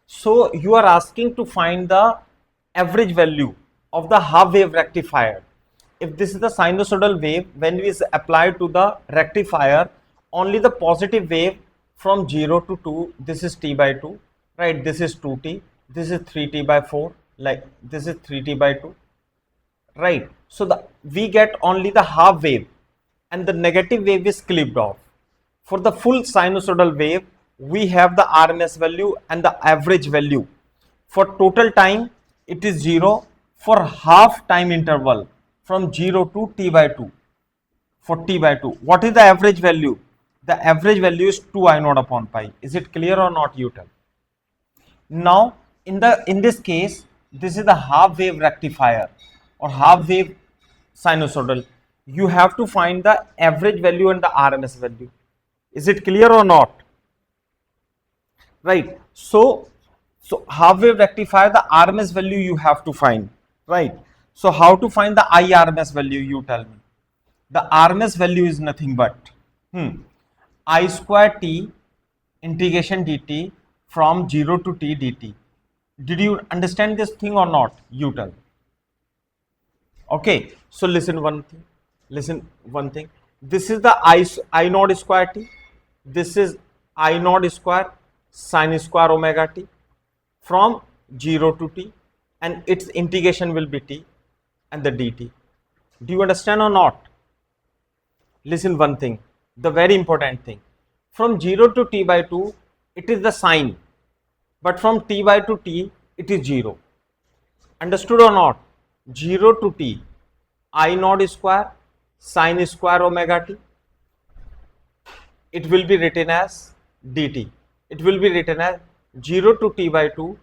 So you are asking to find the average value of the half wave rectifier. If this is the sinusoidal wave, when we apply to the rectifier, only the positive wave from 0 to 2, this is t by 2, right? This is 2t, this is 3t by 4, like this is 3t by 2, right? So we get only the half wave and the negative wave is clipped off. For the full sinusoidal wave, we have the RMS value and the average value. For total time, it is 0. For half time interval from 0 to t by 2, for t by 2, what is the average value? The average value is 2 I naught upon pi. Is it clear or not, you tell? Now in this case, this is the half wave rectifier or half wave sinusoidal. You have to find the average value and the RMS value. Is it clear or not? Right. So half wave rectifier, the RMS value you have to find, right? So how to find the IRMS value, you tell me. The RMS value is nothing but I square t integration dt from 0 to t dt. Did you understand this thing or not? You tell. Okay, so listen one thing. This is the I naught square t. This is I naught square sin square omega t from 0 to t, and its integration will be t and the dt. Do you understand or not? Listen one thing, the very important thing. From 0 to t by 2, it is the sine, but from t by 2 t, it is 0. Understood or not? 0 to t, I naught square sin square omega t. It will be written as dt. It will be written as 0 to t by 2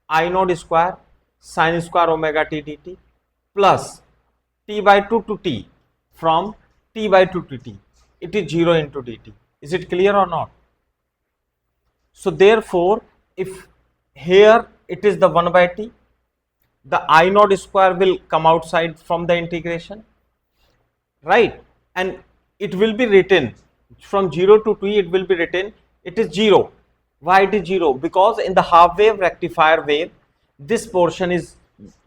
I naught square sin square omega t dt plus t by 2 to t from t by 2 to t. It is 0 into dt. Is it clear or not? So therefore, if here it is the 1 by t, the I naught square will come outside from the integration, right? And it will be written from 0 to t, it will be written, it is 0. Why it is 0? Because in the half wave rectifier wave, this portion is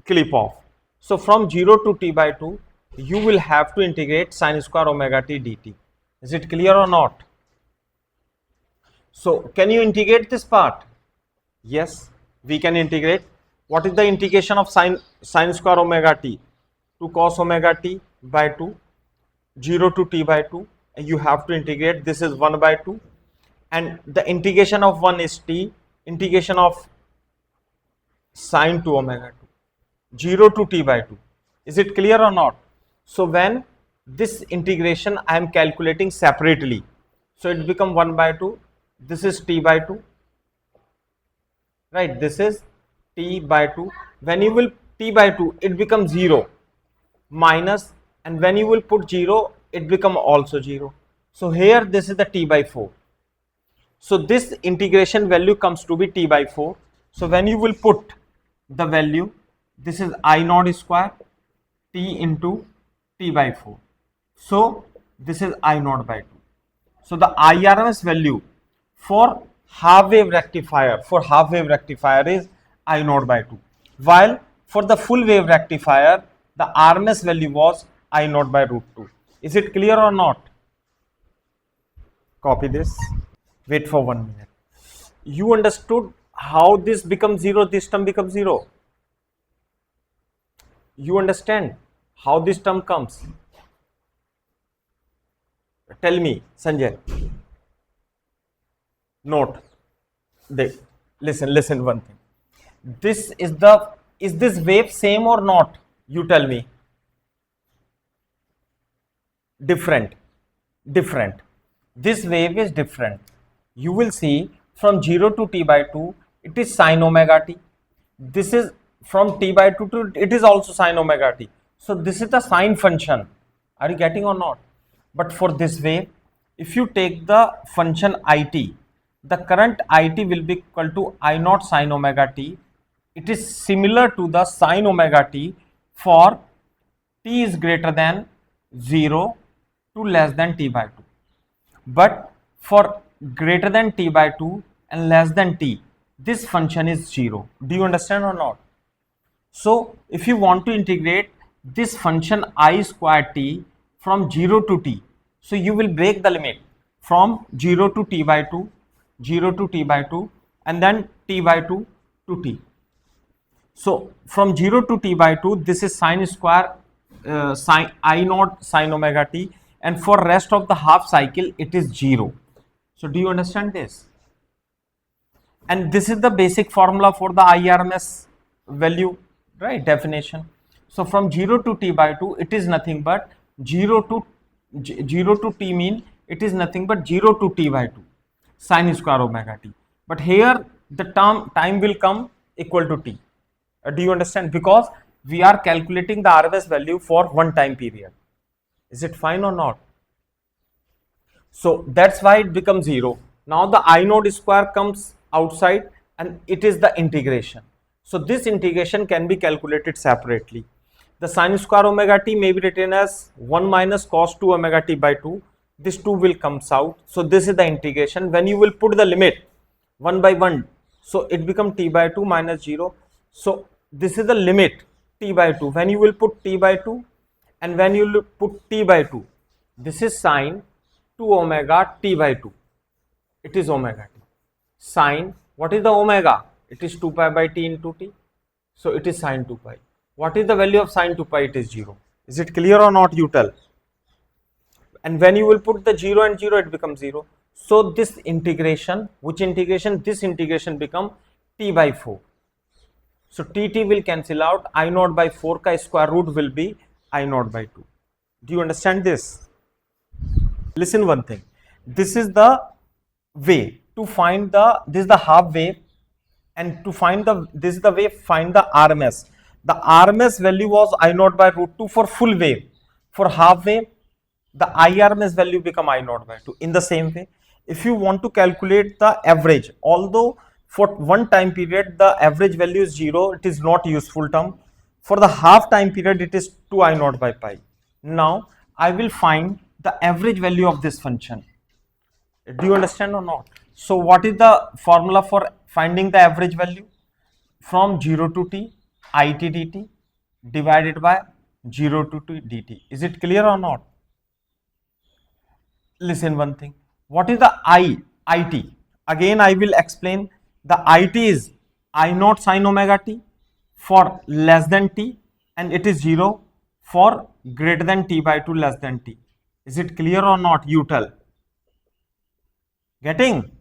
clip off. So from 0 to t by 2, you will have to integrate sin square omega t dt. Is it clear or not? So can you integrate this part? Yes, we can integrate. What is the integration of sin square omega t? 2 cos omega t by 2, 0 to t by 2, and you have to integrate. This is 1 by 2, and the integration of 1 is t, integration of sin 2 omega 2, 0 to t by 2. Is it clear or not? So when this integration I am calculating separately, so it become 1 by 2, this is t by 2, right? This is t by 2. When you will t by 2, it becomes 0 minus, and when you will put 0, it become also 0. So here this is the t by 4. So this integration value comes to be t by 4. So when you will put the value, this is I naught square t into t by 4. So this is I naught by 2. So the IRMS value for half wave rectifier is I naught by 2. While for the full wave rectifier, the RMS value was I naught by root 2. Is it clear or not? Copy this. Wait for 1 minute. You understood how this becomes 0, this term becomes 0? You understand how this term comes? Tell me, Sanjay. Note. Listen one thing. This is this wave same or not? You tell me. Different. This wave is different. You will see from 0 to t by 2, it is sin omega t. This is from t by 2 to, it is also sin omega t. So this is the sine function. Are you getting or not? But for this wave, if you take the function it, the current it will be equal to I naught sin omega t. It is similar to the sin omega t for t is greater than 0 to less than t by 2. But for greater than t by 2 and less than t, this function is 0. Do you understand or not? So if you want to integrate this function I square t from 0 to t, so you will break the limit from 0 to t by 2, 0 to t by 2, and then t by 2 to t. So from 0 to t by 2, this is sine square sine I naught sine omega t, and for rest of the half cycle it is 0. So do you understand this? And this is the basic formula for the IRMS value, right? Definition. So from 0 to t by 2, it is nothing but 0 to t mean it is nothing but 0 to t by 2 sine square omega t. But here the time will come equal to t. Do you understand? Because we are calculating the RMS value for one time period. Is it fine or not? So that's why it becomes 0. Now the I naught square comes outside and it is the integration. So this integration can be calculated separately. The sine square omega t may be written as 1 minus cos 2 omega t by 2. This 2 will comes out. So this is the integration. When you will put the limit 1 by 1, so it becomes t by 2 minus 0. So this is the limit t by 2. When you will put t by 2 and when you will put t by 2, this is sine 2 omega t by 2. It is omega t. Sine, what is the omega? It is 2 pi by t into t. So it is sine 2 pi. What is the value of sine 2 pi? It is 0. Is it clear or not? You tell. And when you will put the 0 and 0, it becomes 0. So this integration, which integration? This integration become t by 4. So t will cancel out. I naught by 4 ka square root will be I naught by 2. Do you understand this? Listen one thing. This is the way to find the, this is the half wave, and to find the, this is the way find the RMS. The RMS value was I naught by root 2 for full wave. For half wave, the IRMS value become I naught by 2. In the same way, if you want to calculate the average, although for one time period the average value is 0, it is not useful term. For the half time period, it is 2 I naught by pi. Now I will find the average value of this function. Do you understand or not? So what is the formula for finding the average value? From 0 to t it dt divided by 0 to t dt. Is it clear or not? Listen one thing. What is the it? Again I will explain. The it is I naught sine omega t for less than t, and it is 0 for greater than t by 2 less than t. Is it clear or not? You tell. Getting?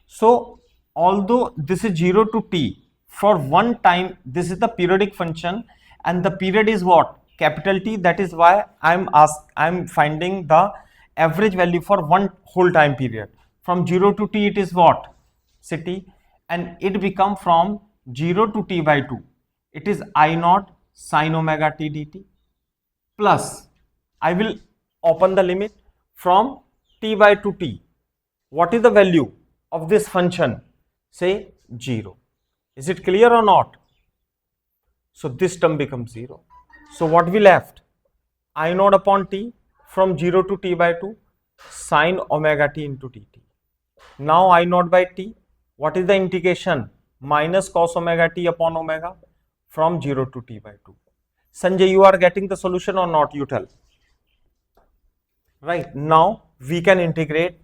So although this is 0 to t for one time, this is the periodic function, and the period is what? Capital T. That is why I'm finding the average value for one whole time period. From 0 to t it is what? Ct, and it become from 0 to t by 2. It is I naught sine omega t dt plus I will open the limit from t by 2 t. What is the value of this function? Say 0. Is it clear or not? So this term becomes 0. So what we left? I naught upon t from 0 to t by 2 sine omega t into dt. Now I naught by t, what is the integration? Minus cos omega t upon omega from 0 to t by 2. Sanjay, you are getting the solution or not? You tell. Right, now we can integrate.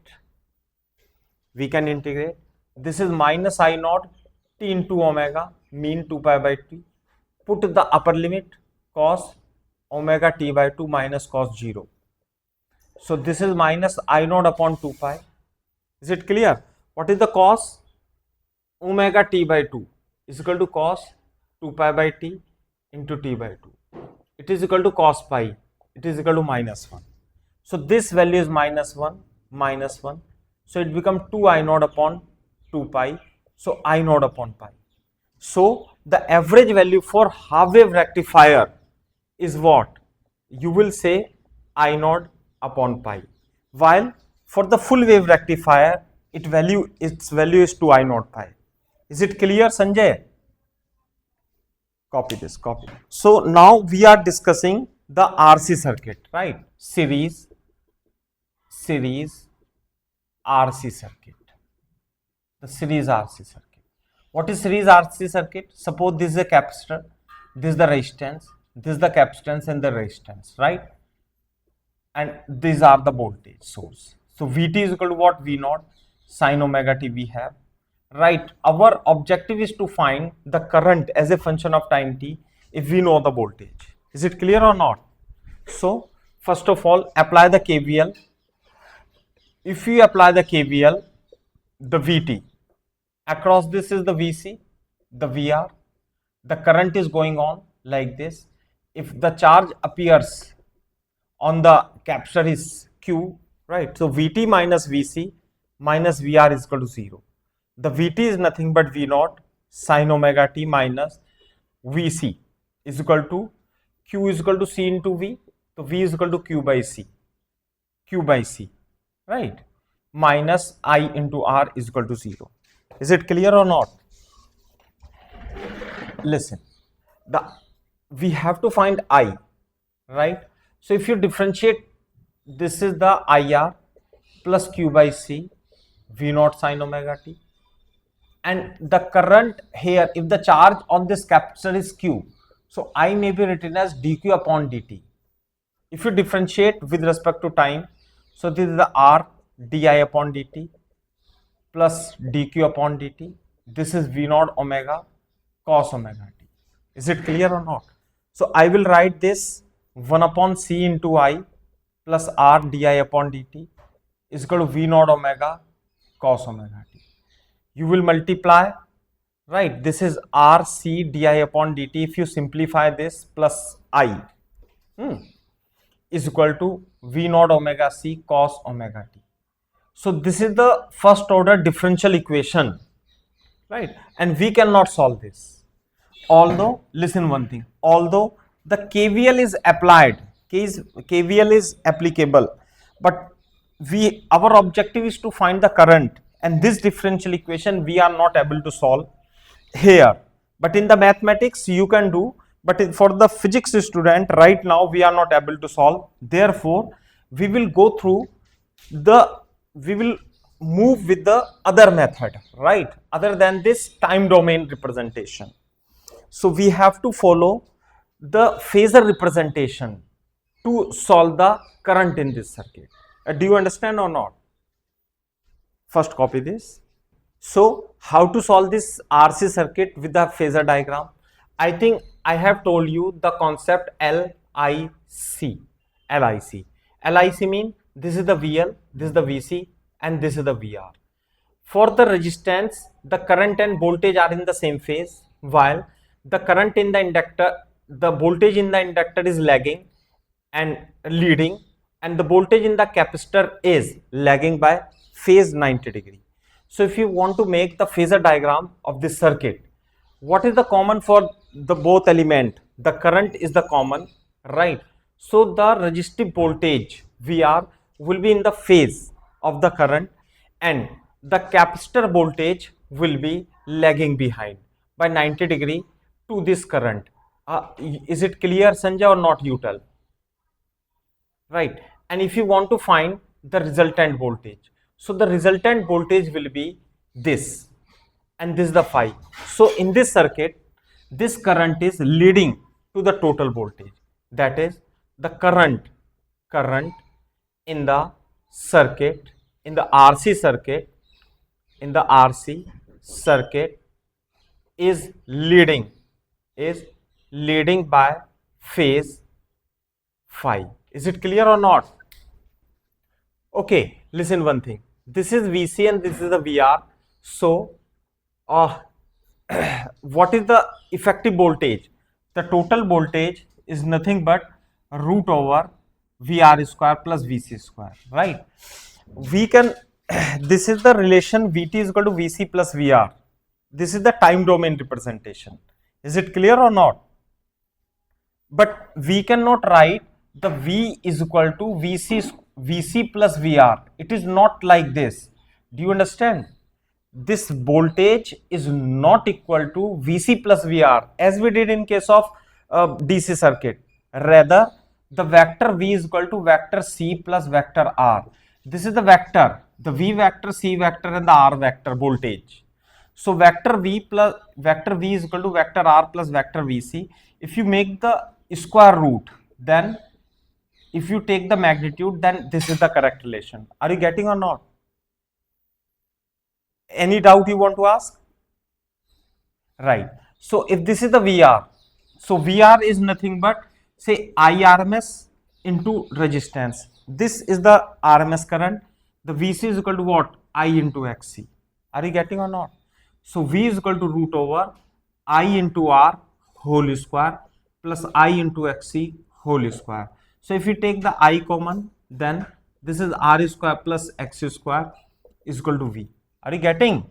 This is minus I naught t into omega mean 2 pi by t. Put the upper limit cos omega t by 2 minus cos 0. So this is minus I naught upon 2 pi. Is it clear? What is the cos? Omega t by 2 is equal to cos 2 pi by t into t by 2. It is equal to cos pi. It is equal to minus 1. So this value is minus 1, minus 1. So it becomes 2 I naught upon 2 pi. So I naught upon pi. So the average value for half wave rectifier is what? You will say I naught upon pi. While for the full wave rectifier, its value is 2 I naught pi. Is it clear, Sanjay? Copy this, copy. So now we are discussing the RC circuit, right? Series RC circuit. The series RC circuit. What is series RC circuit? Suppose this is a capacitor, this is the resistance, this is the capacitance and the resistance, right? And these are the voltage source. So Vt is equal to what? V naught sin omega t we have, right? Our objective is to find the current as a function of time t if we know the voltage. Is it clear or not? So first of all, apply the KVL. If you apply the KVL, the Vt across this is the Vc, the Vr, the current is going on like this. If the charge appears on the capacitor is Q, right? So Vt minus Vc minus Vr is equal to 0. The Vt is nothing but V naught sin omega t minus Vc is equal to Q is equal to C into V. So V is equal to Q by C, right? Minus I into R is equal to 0. Is it clear or not? Listen, we have to find I, right? So if you differentiate, this is the IR plus Q by C, V naught sin omega t. And the current here, if the charge on this capacitor is Q, so I may be written as dQ upon dt. If you differentiate with respect to time, so this is the R di upon dt plus dq upon dt. This is V naught omega cos omega t. Is it clear or not? So I will write this 1 upon C into I plus R di upon dt is equal to V naught omega cos omega t. You will multiply, right? This is R C di upon dt. If you simplify this plus I is equal to V naught omega C cos omega t. So this is the first order differential equation, right? And we cannot solve this. Although, listen one thing, although the KVL is applied, KVL is applicable, but our objective is to find the current, and this differential equation we are not able to solve here. But in the mathematics you can do, but for the physics student right now we are not able to solve. Therefore, we will go through we will move with the other method, right? Other than this time domain representation. So we have to follow the phasor representation to solve the current in this circuit. Do you understand or not? First copy this. So how to solve this RC circuit with the phasor diagram? I think I have told you the concept LIC. LIC mean this is the VL, this is the VC, and this is the VR. For the resistance, the current and voltage are in the same phase, while the current in the inductor, the voltage in the inductor is lagging and leading, and the voltage in the capacitor is lagging by phase 90 degree. So if you want to make the phasor diagram of this circuit, what is the common for the both element? The current is the common, right? So the resistive voltage VR will be in the phase of the current, and the capacitor voltage will be lagging behind by 90 degree to this current. Is it clear, Sanjay, or not? You tell, right? And if you want to find the resultant voltage, so the resultant voltage will be this, and this is the phi. So in this circuit, this current is leading to the total voltage, that is the current in the circuit, in the RC circuit is leading by phase phi. Is it clear or not? Okay, listen one thing. This is VC and this is the VR. So what is the effective voltage? The total voltage is nothing but root over VR square plus VC square, right? We can, this is the relation VT is equal to VC plus VR. This is the time domain representation. Is it clear or not? But we cannot write the V is equal to VC plus VR. It is not like this. Do you understand? This voltage is not equal to VC plus VR as we did in case of DC circuit. Rather, the vector V is equal to vector C plus vector R. This is the vector, the V vector, C vector, and the R vector voltage. So vector v plus vector v is equal to vector r plus vector vc. If you make the square root, then if you take the magnitude, then this is the correct relation. Are you getting or not? Any doubt you want to ask? Right. So if this is the VR, so VR is nothing but say IRMS into resistance. This is the RMS current. The VC is equal to what? I into XC. Are you getting or not? So V is equal to root over I into R whole square plus I into XC whole square. So if you take the I common, then this is R square plus X square is equal to V. Are you getting?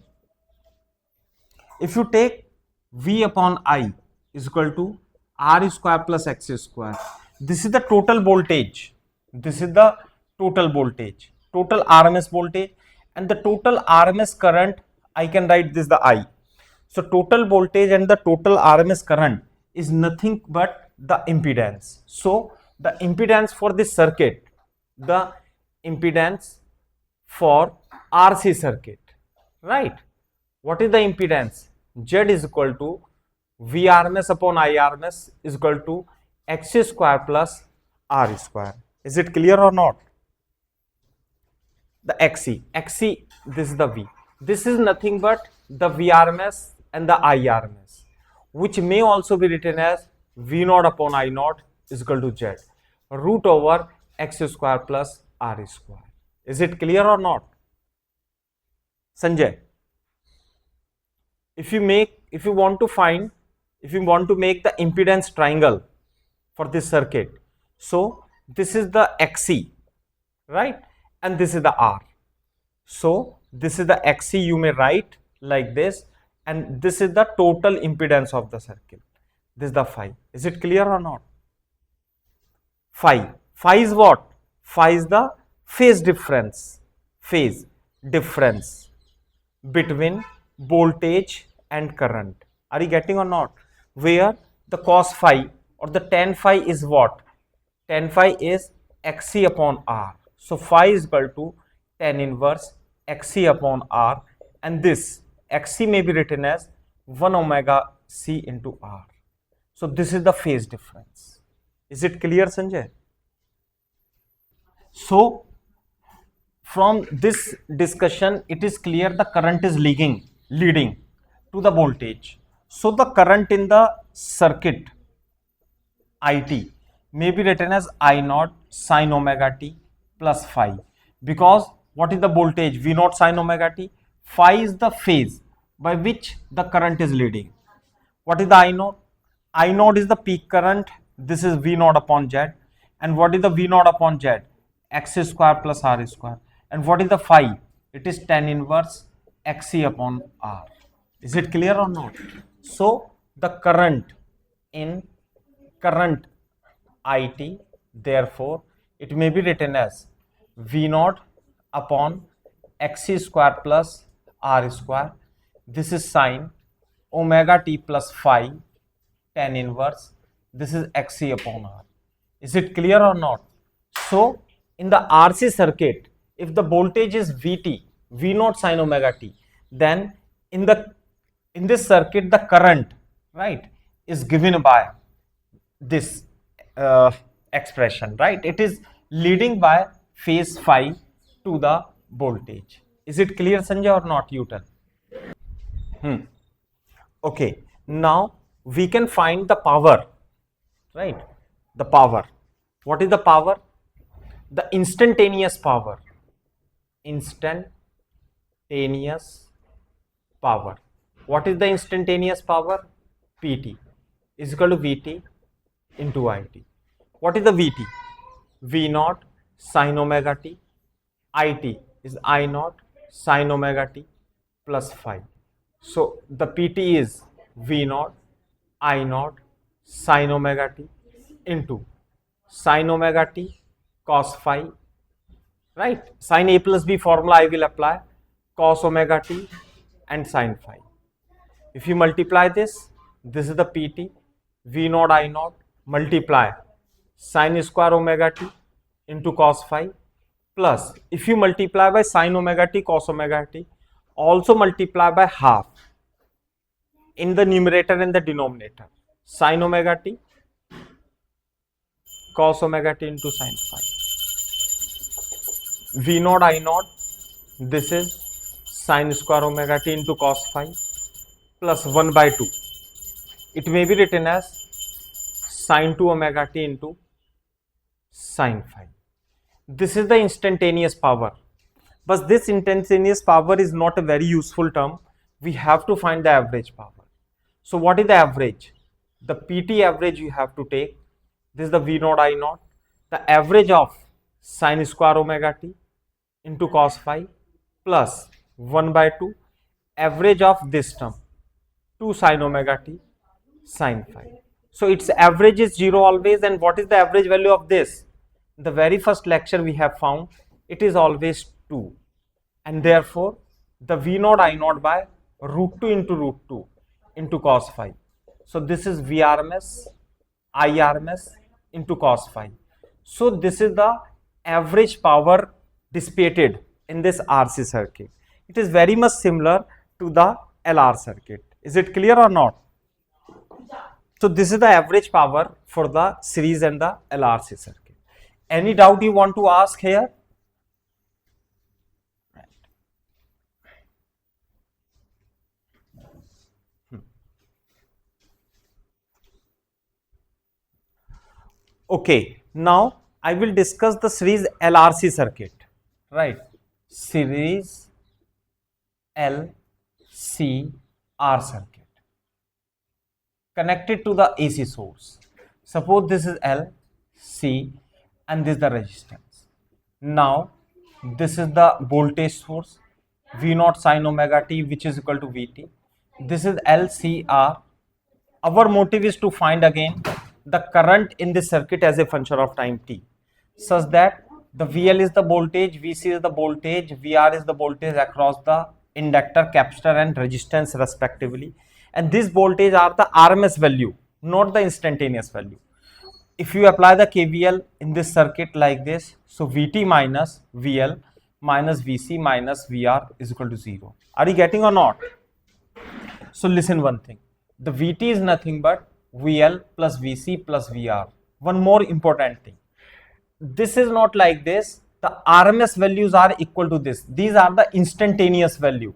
If you take V upon I is equal to R square plus X square, this is the total voltage. This is the total voltage, total RMS voltage, and the total RMS current, I can write this the I. So total voltage and the total RMS current is nothing but the impedance. So the impedance for this circuit, the impedance for RC circuit, right? What is the impedance? Z is equal to Vrms upon Irms is equal to X square plus R square. Is it clear or not? The XC, this is the V. This is nothing but the Vrms and the Irms, which may also be written as V0 upon I0 is equal to Z root over X square plus R square. Is it clear or not? Sanjay, if you want to make the impedance triangle for this circuit, so this is the XC, right, and this is the R. So this is the XC, you may write like this, and this is the total impedance of the circuit. This is the phi. Is it clear or not? Phi is what? Phi is the phase difference between voltage and current. Are you getting or not? Where the cos phi or the tan phi is what? Tan phi is XC upon R. So phi is equal to tan inverse XC upon R, and this XC may be written as 1 omega C into R. So this is the phase difference. Is it clear, Sanjay? So from this discussion, it is clear the current is leading to the voltage. So the current in the circuit IT may be written as I0 sin omega t plus phi, because what is the voltage? V0 sin omega t. Phi is the phase by which the current is leading. What is the I0? I0 is the peak current. This is V0 upon Z. And what is the V0 upon Z? X square plus R square. And what is the phi? It is tan inverse XC upon R. Is it clear or not? So the current in current IT, therefore it may be written as V0 upon XC square plus R square. This is sine omega t plus phi tan inverse. This is XC upon R. Is it clear or not? So in the RC circuit, if the voltage is Vt, V0 sin omega t, then in this circuit the current, right, is given by this expression, right? It is leading by phase phi to the voltage. Is it clear, Sanjay, or not? You tell. Okay, now we can find the power, right? The power. What is the power? The instantaneous power. Instantaneous power. What is the instantaneous power? PT is equal to Vt into It. What is the Vt? V0 sin omega t. It is I0 sin omega t plus phi. So the PT is V0 I0 sin omega t into sin omega t cos phi, right? Sin A plus B formula I will apply, cos omega t and sin phi. If you multiply this is the PT, V0 I0 multiply sin square omega t into cos phi, plus if you multiply by sin omega t cos omega t, also multiply by half in the numerator and the denominator, sin omega t cos omega t into sin phi. V naught I naught, this is sin square omega t into cos phi plus 1 by 2. It may be written as sin 2 omega t into sin phi. This is the instantaneous power. But this instantaneous power is not a very useful term. We have to find the average power. So what is the average? The PT average you have to take. This is the V naught I naught. The average of sin square omega t into cos phi plus 1 by 2 average of this term 2 sin omega t sin phi. So its average is 0 always, and what is the average value of this? The very first lecture we have found it is always 2, and therefore the V naught I naught by root 2 into cos phi. So this is VRMS IRMS into cos phi. So this is the average power dissipated in this RC circuit. It is very much similar to the LR circuit. Is it clear or not? So this is the average power for the series and the LRC circuit. Any doubt you want to ask here? Okay, now I will discuss the series LRC circuit, right? Series LCR circuit connected to the AC source. Suppose this is L, C, and this is the resistance. Now this is the voltage source V naught sin omega t, which is equal to Vt. This is LCR. Our motive is to find again the current in this circuit as a function of time t, such that the VL is the voltage, VC is the voltage, VR is the voltage across the inductor, capacitor and resistance respectively, and this voltage are the RMS value, not the instantaneous value. If you apply the KVL in this circuit like this, so Vt minus VL minus Vc minus VR is equal to 0. Are you getting or not? So listen one thing, the Vt is nothing but VL plus Vc plus VR. One more important thing, this is not like this, the RMS values are equal to this. These are the instantaneous value.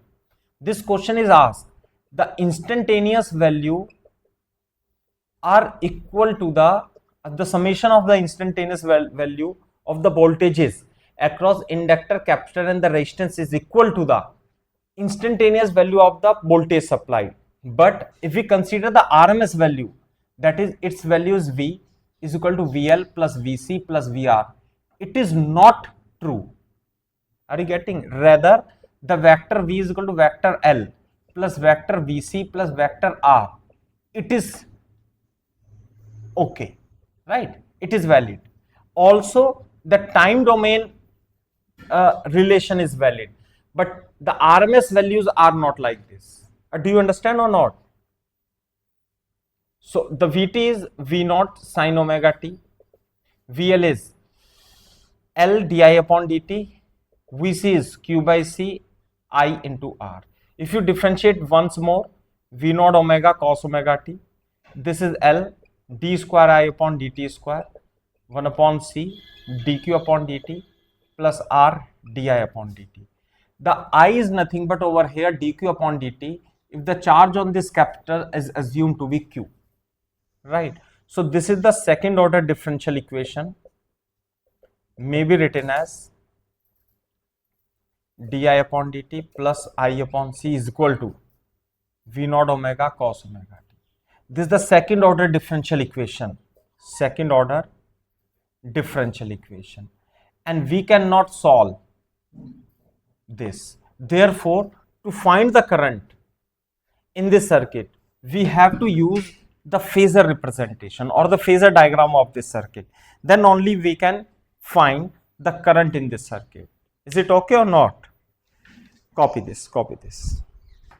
This question is asked, the instantaneous value are equal to the summation of the instantaneous value of the voltages across inductor, capacitor and the resistance is equal to the instantaneous value of the voltage supplied. But if we consider the RMS value, that is its value is V is equal to VL plus VC plus VR, it is not true. Are you getting? Rather, the vector V is equal to vector L plus vector VC plus vector R, it is okay, right? It is valid. Also, the time domain relation is valid, but the RMS values are not like this. Do you understand or not? So the Vt is V naught sin omega t, VL is L di upon dt, Vc is Q by C I into R. If you differentiate once more, V naught omega cos omega t, this is L d square I upon dt square 1 upon C dq upon dt plus R di upon dt. The I is nothing but over here dq upon dt if the charge on this capacitor is assumed to be Q, right? So this is the second order differential equation, may be written as di upon dt plus I upon C is equal to V naught omega cos omega t. This is the second order differential equation, and we cannot solve this. Therefore, to find the current in this circuit, we have to use the phasor representation or the phasor diagram of this circuit. Then only we can find the current in this circuit. Is it okay or not? Copy this.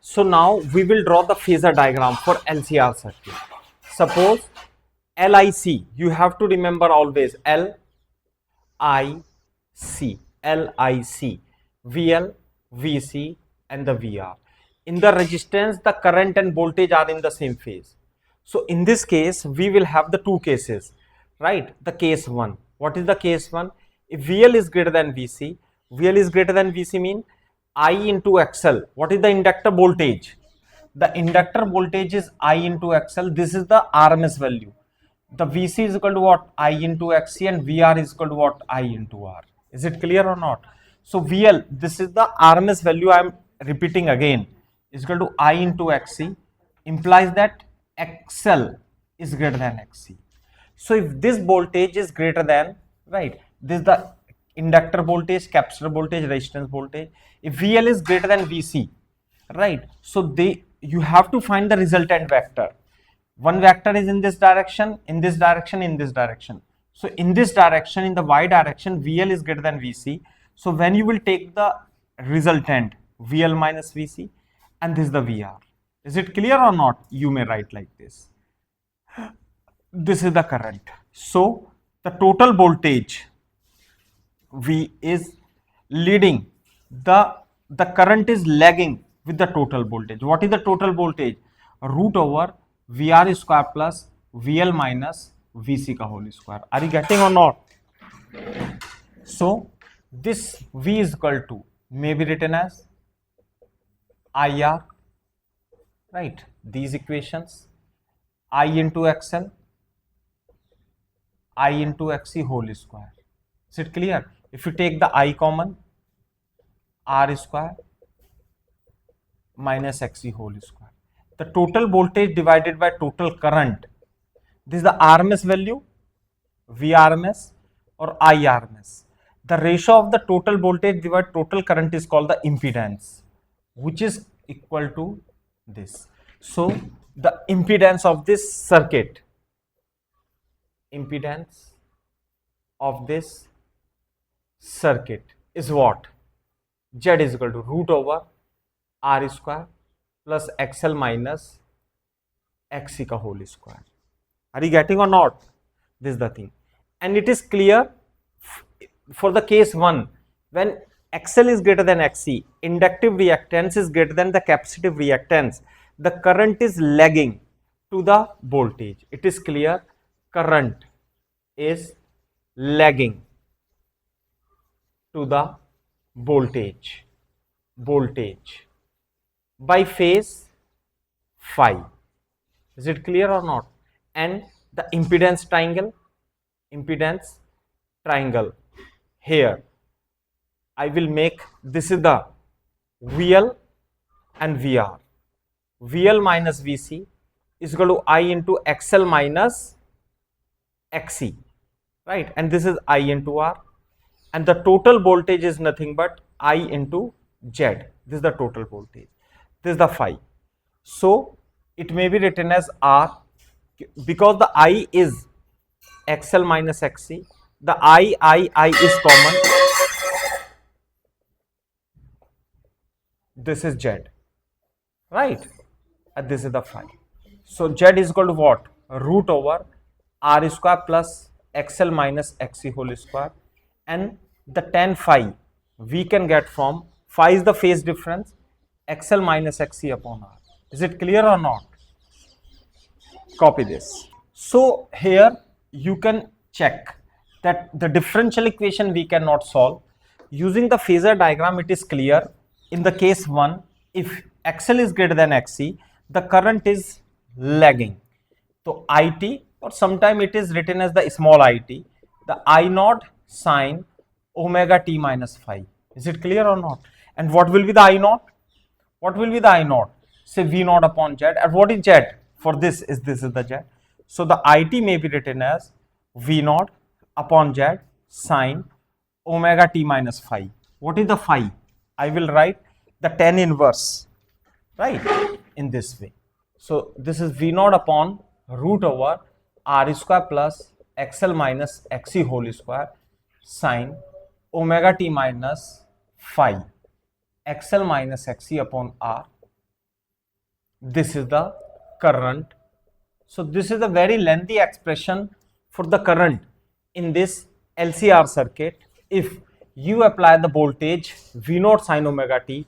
So now we will draw the phasor diagram for LCR circuit. Suppose LIC, you have to remember always LIC, VL, VC and the VR. in the resistance the current and voltage are in the same phase. So in this case we will have the two cases, right? The case 1, what is the case 1? If VL is greater than VC, VL is greater than VC mean I into XL. What is the inductor voltage? The inductor voltage is I into XL. This is the RMS value. The VC is equal to what? I into XC, and VR is equal to what? I into R. Is it clear or not? So VL, this is the RMS value I am repeating again, is equal to I into XC, implies that XL is greater than XC. So if this voltage is greater than, right, this is the inductor voltage, capacitor voltage, resistance voltage. If VL is greater than VC, right, so you have to find the resultant vector. One vector is in this direction, in this direction, in this direction. So in this direction, in the y direction, VL is greater than VC. So when you will take the resultant, VL minus VC, and this is the VR. Is it clear or not? You may write like this. This is the current. So the total voltage V is leading, the current is lagging with the total voltage. What is the total voltage? Root over VR square plus VL minus VC ka whole square. Are you getting or not? So this V is equal to, may be written as IR, right? These equations, I into XL, I into XC whole square. Is it clear? If you take the I common, R square minus XC whole square. The total voltage divided by total current. This is the RMS value, VRMS or IRMS. The ratio of the total voltage divided total current is called the impedance, which is equal to this. So the impedance of this circuit, impedance of this circuit is what? Z is equal to root over R square plus XL minus XC ka whole square. Are you getting or not? This is the thing. And it is clear for the case 1, when XL is greater than XC, inductive reactance is greater than the capacitive reactance, the current is lagging to the voltage. It is clear, current is lagging to the voltage by phase phi. Is it clear or not? And the impedance triangle here, I will make, this is the VL and VR. VL minus VC is equal to I into XL minus XC, right? And this is I into R, and the total voltage is nothing but I into Z. This is the total voltage. This is the phi. So it may be written as R, because the I is XL minus XC, the I is common. This is Z, right? And this is the phi. So Z is equal to what? Root over R square plus XL minus XC whole square, and the tan phi we can get from, phi is the phase difference, XL minus XC upon R. Is it clear or not? Copy this. So here you can check that the differential equation we cannot solve. Using the phasor diagram, it is clear. In the case 1, if XL is greater than XC, the current is lagging. So IT, or sometime it is written as the small it, the I naught sine omega t minus phi. Is it clear or not? And what will be the I naught? What will be the I naught? Say V naught upon Z. And what is Z? For this is the Z. So the IT may be written as V naught upon Z sine omega t minus phi. What is the phi? I will write the tan inverse, right, in this way. So this is V naught upon root over R square plus XL minus XC whole square sine omega t minus phi XL minus XC upon R. This is the current. So this is a very lengthy expression for the current in this LCR circuit. If you apply the voltage V naught sine omega t,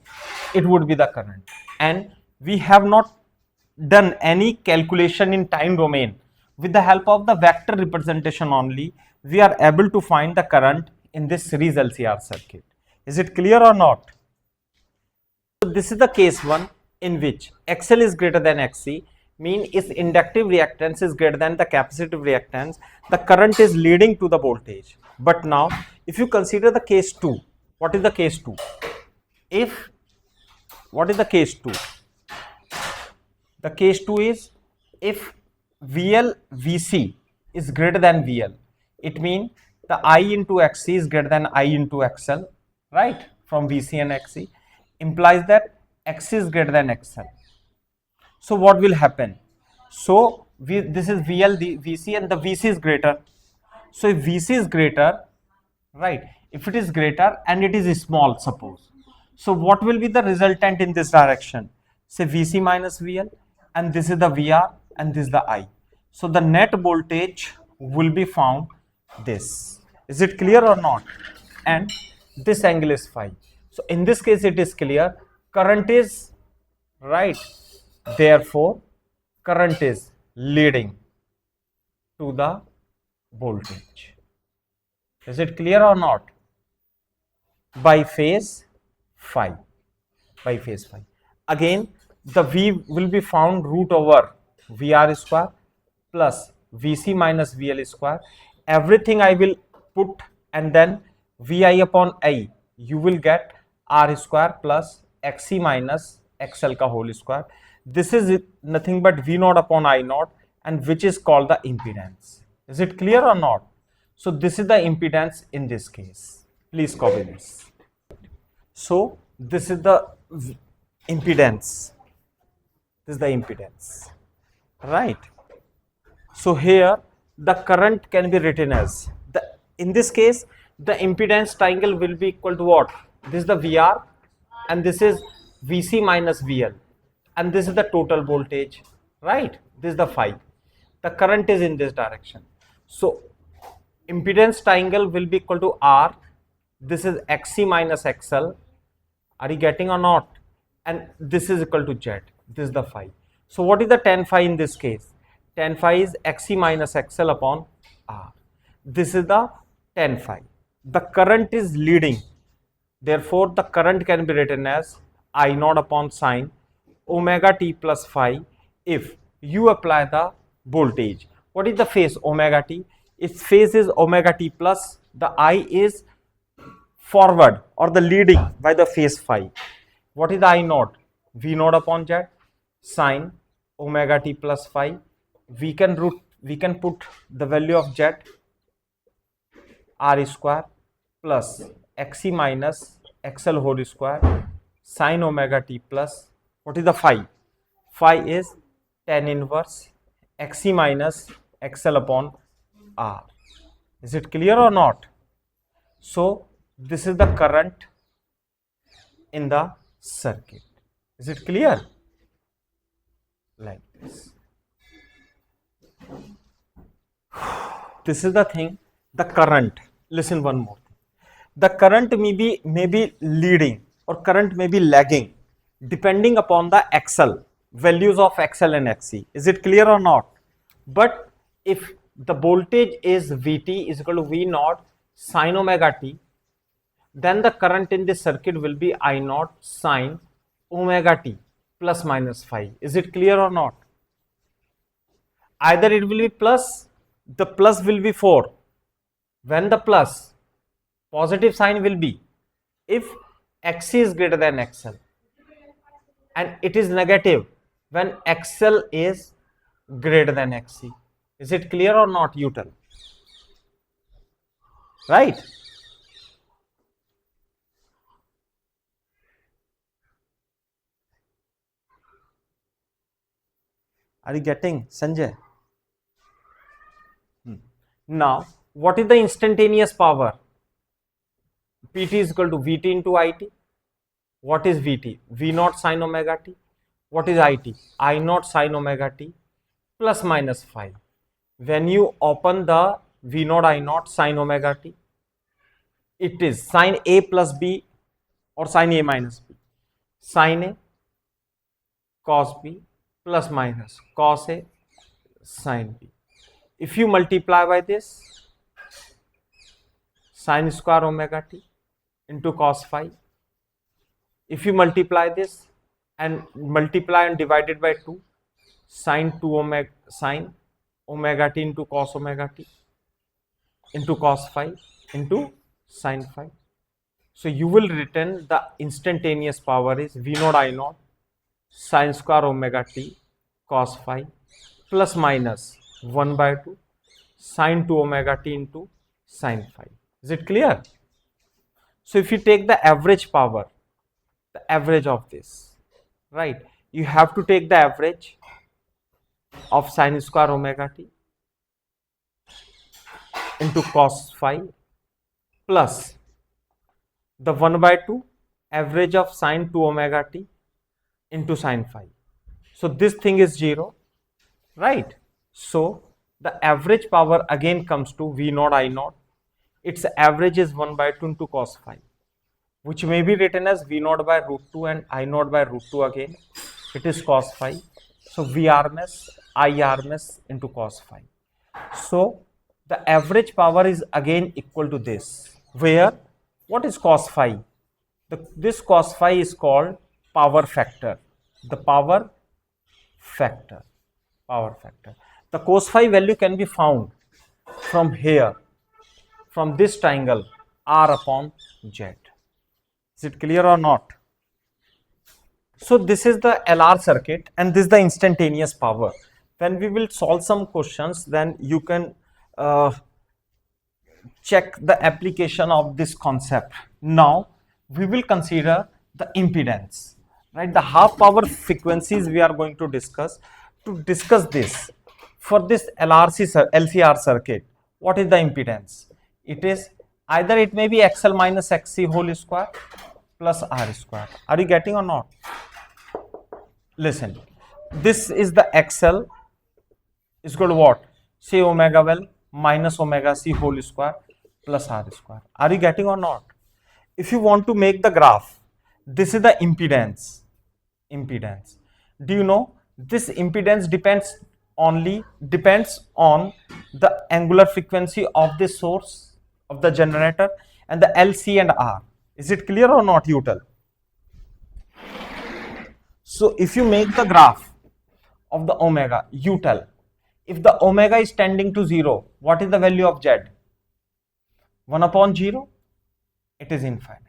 it would be the current. and we have not done any calculation in time domain. With the help of the vector representation only, we are able to find the current in this series LCR circuit. Is it clear or not? So this is the case 1 in which XL is greater than XC, mean its inductive reactance is greater than the capacitive reactance, the current is leading to the voltage. But now if you consider the case 2, what is the case 2? What is the case 2? The case 2 is if VL VC is greater than VL, it means the I into XC is greater than I into XL, right? From VC and XC implies that XC is greater than XL. So what will happen? So this is VL VC and the VC is greater. So if VC is greater, right? If it is greater and it is small, suppose. So what will be the resultant in this direction? Say VC minus VL, and this is the VR and this is the I. So the net voltage will be found this. Is it clear or not? And this angle is phi. So in this case it is clear, current is right, therefore current is leading to the voltage. Is it clear or not? By phase phi, by phase phi. Again the V will be found root over VR square plus VC minus VL square. Everything I will put and then VI upon I, you will get R square plus XC minus XL ka whole square. This is nothing but V naught upon I naught, and which is called the impedance. Is it clear or not? So this is the impedance in this case. Please copy this. So this is the impedance. This is the impedance, right? So here the current can be written as in this case the impedance triangle will be equal to what? This is the VR and this is VC minus VL, and this is the total voltage, right? This is the phi. The current is in this direction. So impedance triangle will be equal to R. This is XC minus XL. Are you getting or not? And this is equal to Z. This is the phi. So what is the tan phi in this case? Tan phi is XC minus XL upon R. This is the tan phi. The current is leading. Therefore, the current can be written as I naught upon sine omega t plus phi if you apply the voltage. What is the phase omega t? Its phase is omega t plus the I is forward or the leading by the phase phi. What is the I naught? V naught upon Z sine omega t plus phi. We can put the value of Z R square plus XC minus XL whole square sine omega t plus what is the phi? Phi is tan inverse XC minus XL upon R. Is it clear or not? So this is the current in the circuit. Is it clear? Like this. This is the thing, the current. Listen one more thing. The current may be leading or current may be lagging depending upon the XL, values of XL and XC. Is it clear or not? But if the voltage is Vt is equal to V naught sine omega t, then the current in this circuit will be I naught sine omega t plus minus phi. Is it clear or not? Either it will be plus, the plus will be 4. When the plus, positive sign will be if XC is greater than XL, and it is negative when XL is greater than XC. Is it clear or not, you tell? Right? Are you getting, Sanjay? Now, what is the instantaneous power? Pt is equal to Vt into It. What is Vt? V naught sine omega t. What is It? I naught sine omega t plus minus phi. When you open the V naught I naught sine omega t, it is sine A plus B or sine A minus B. Sine A cos B plus minus cos A sin B. If you multiply by this, sin square omega t into cos phi. If you multiply this and multiply and divide it by 2, sin omega t into cos omega t into cos phi into sin phi. So you will return the instantaneous power is V naught I naught sin square omega t cos phi plus minus 1 by 2 sin 2 omega t into sin phi. Is it clear? So if you take the average power, the average of this, right, you have to take the average of sin square omega t into cos phi plus the 1 by 2 average of sin 2 omega t into sin phi. So this thing is 0, right? So the average power again comes to V naught I naught. Its average is 1 by 2 into cos phi, which may be written as V naught by root 2 and I naught by root 2 again. It is cos phi. So V RMS, I RMS into cos phi. So the average power is again equal to this, where what is cos phi? This cos phi is called power factor. The power factor. The cos phi value can be found from here, from this triangle R upon Z. Is it clear or not? So this is the LR circuit and this is the instantaneous power. When we will solve some questions, then you can check the application of this concept. Now we will consider the impedance, right? The half power frequencies we are going to discuss. To discuss this, for this LCR circuit, what is the impedance? It is either it may be XL minus XC whole square plus R square. Are you getting or not? Listen, this is the XL is equal to what? Say omega L minus omega C whole square plus R square. Are you getting or not? If you want to make the graph, this is the impedance. Do you know this impedance depends on the angular frequency of the source of the generator and the L, C and R. Is it clear or not, you tell? So if you make the graph of the omega, you tell, if the omega is tending to 0, what is the value of Z? 1 upon 0? It is infinite.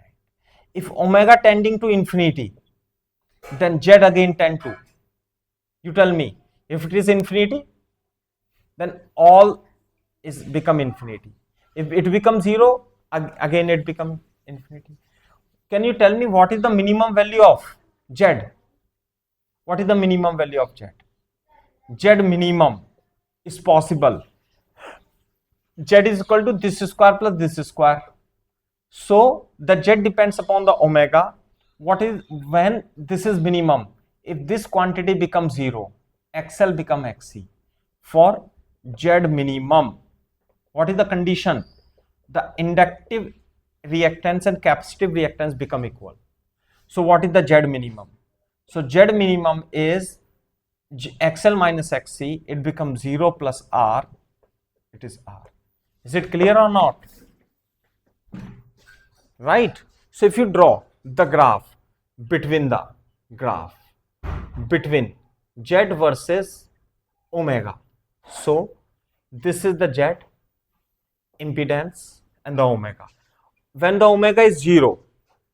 If omega tending to infinity, then Z again tend to. You tell me, if it is infinity, then all is become infinity. If it becomes 0, again it becomes infinity. Can you tell me what is the minimum value of Z? What is the minimum value of Z? Z minimum is possible. Z is equal to this square plus this square. So the Z depends upon the omega. What is when this is minimum? If this quantity becomes 0, XL become XC. For Z minimum, what is the condition? The inductive reactance and capacitive reactance become equal. So what is the Z minimum? So Z minimum is XL minus XC. It becomes 0 plus R. It is R. Is it clear or not? Right. So if you draw the graph between Z versus omega. So this is the Z impedance and the omega. When the omega is 0,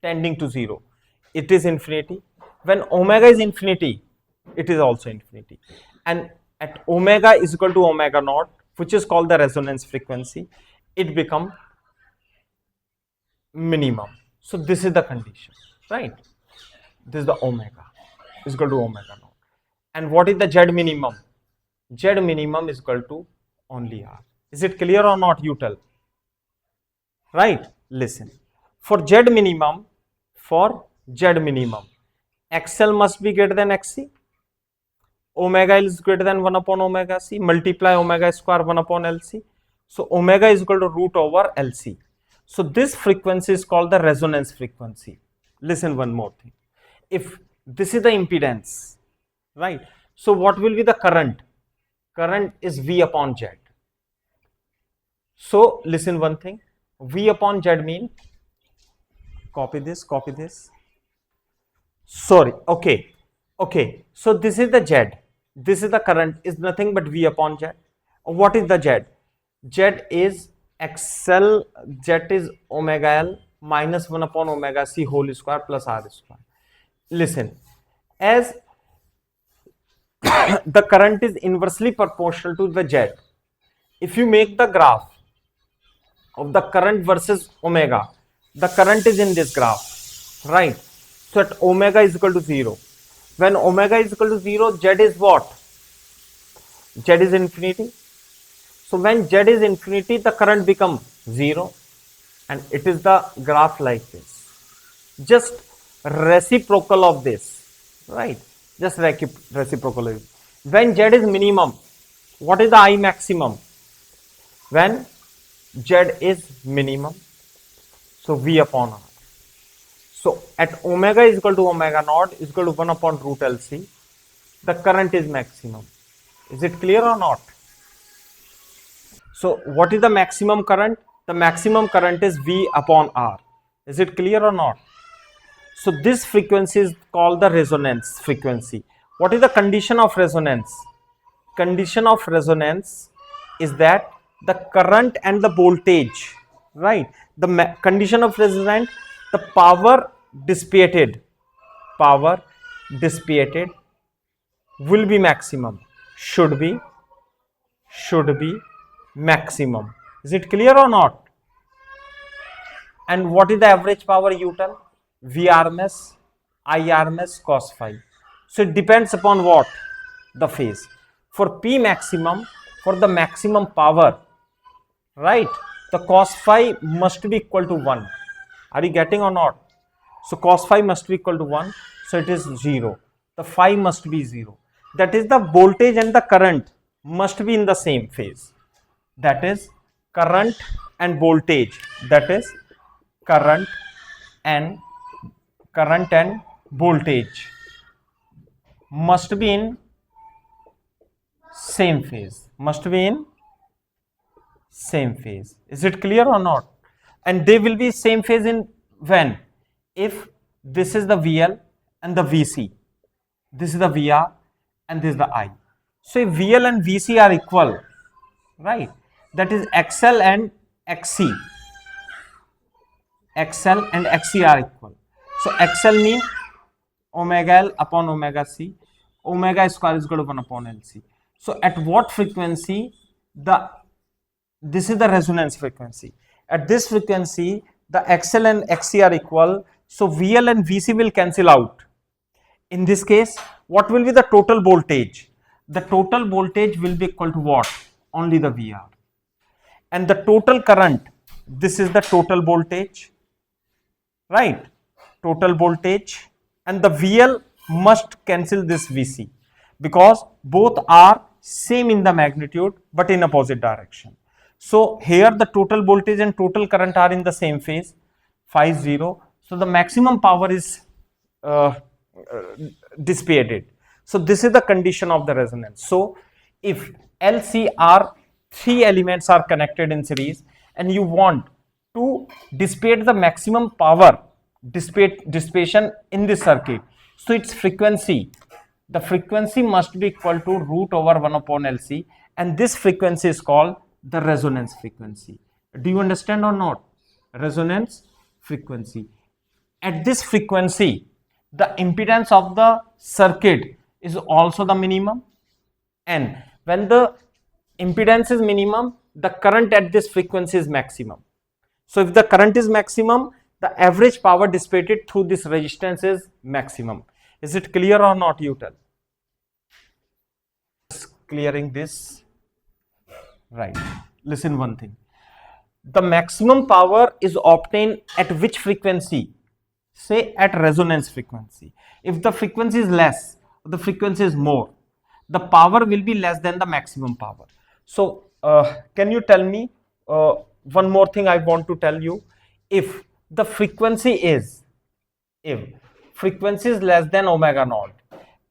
tending to 0, it is infinity. When omega is infinity, it is also infinity. And at omega is equal to omega naught, which is called the resonance frequency, it becomes minimum. So this is the condition, right? This is the omega is equal to omega naught. And what is the Z minimum? Z minimum is equal to only R. Is it clear or not, you tell? Right? Listen. For Z minimum, XL must be greater than XC. Omega L is greater than 1 upon omega C. Multiply omega square 1 upon LC. So omega is equal to root over LC. So this frequency is called the resonance frequency. Listen one more thing. If this is the impedance right? So what will be the current? Current is V upon Z. So listen one thing, V upon Z mean, copy this. Sorry, okay. So this is the Z. This is the current is nothing but V upon Z. What is the Z? Z is XL, Z is omega L minus 1 upon omega C whole square plus R square. Listen, as the current is inversely proportional to the Z, if you make the graph of the current versus omega, the current is in this graph, right? So at omega is equal to 0. When omega is equal to 0, Z is what? Z is infinity. So when Z is infinity, the current becomes 0, and it is the graph like this. Just reciprocal of this, right? Just reciprocal. When Z is minimum, what is the I maximum? When Z is minimum, so V upon R. So at omega is equal to omega naught is equal to 1 upon root LC, the current is maximum. Is it clear or not? So what is the maximum current? The maximum current is V upon R. Is it clear or not? So this frequency is called the resonance frequency. What is the condition of resonance? Condition of resonance is that the current and the voltage, right? The condition of resonance, the power dissipated will be maximum, should be maximum. Is it clear or not? And what is the average power you tell? Vrms, Irms, cos phi. So it depends upon what? The phase. For P maximum, for the maximum power, right, the cos phi must be equal to 1. Are you getting or not? So cos phi must be equal to 1, so it is 0. The phi must be 0. That is, the voltage and the current must be in the same phase. That is, current and voltage, that is current and voltage must be in same phase, Is it clear or not? And they will be same phase in when? If this is the VL and the VC, this is the VR and this is the I. So if VL and VC are equal, right, that is XL and XC, are equal. So XL means omega L upon omega C, omega square is equal to 1 upon LC. So at what frequency, this is the resonance frequency. At this frequency, the XL and XC are equal, so VL and VC will cancel out. In this case, what will be the total voltage? The total voltage will be equal to what? Only the VR. And the total current, this is the total voltage, right? Total voltage, and the VL must cancel this VC because both are same in the magnitude but in opposite direction. So here the total voltage and total current are in the same phase, phi is 0. So the maximum power is dissipated. So this is the condition of the resonance. So if LCR, 3 elements are connected in series and you want to dissipate the maximum power dissipation in this circuit, so its frequency, the frequency must be equal to root over 1 upon LC, and this frequency is called the resonance frequency. Do you understand or not? Resonance frequency. At this frequency, the impedance of the circuit is also the minimum, and when the impedance is minimum, the current at this frequency is maximum. So if the current is maximum, the average power dissipated through this resistance is maximum. Is it clear or not, you tell? Clearing this, right? Listen one thing. The maximum power is obtained at which frequency? Say at resonance frequency. If the frequency is less, the frequency is more, the power will be less than the maximum power. So can you tell me one more thing I want to tell you? If the frequency is less than omega naught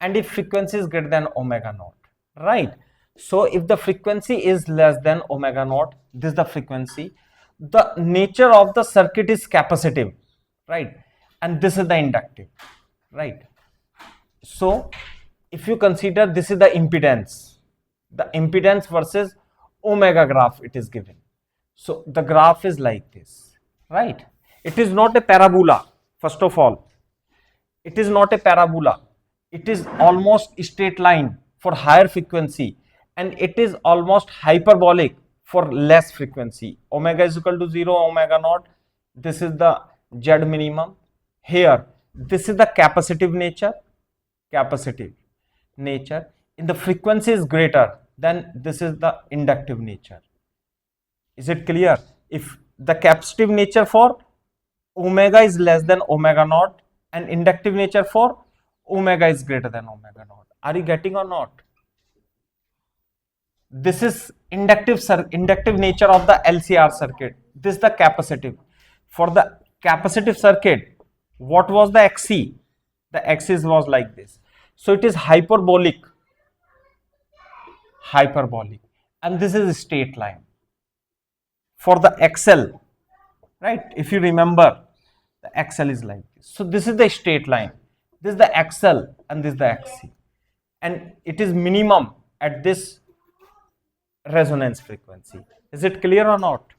and if frequency is greater than omega naught, right? So if the frequency is less than omega naught, this is the frequency. The nature of the circuit is capacitive, right? And this is the inductive, right? So if you consider this is the impedance versus omega graph it is given. So the graph is like this, right? It is not a parabola. First of all, it is not a parabola. It is almost straight line for higher frequency, and it is almost hyperbolic for less frequency. Omega is equal to 0, omega naught. This is the Z minimum. Here, this is the capacitive nature. In the frequency is greater, then this is the inductive nature. Is it clear? If the capacitive nature for omega is less than omega naught and inductive nature for omega is greater than omega naught. Are you getting or not? This is inductive nature of the LCR circuit. This is the capacitive. For the capacitive circuit, what was the XC? The axis was like this. So it is hyperbolic, and this is a straight line. For the XL, right? If you remember, the XL is like this. So this is the straight line. This is the XL and this is the XC. And it is minimum at this resonance frequency. Is it clear or not?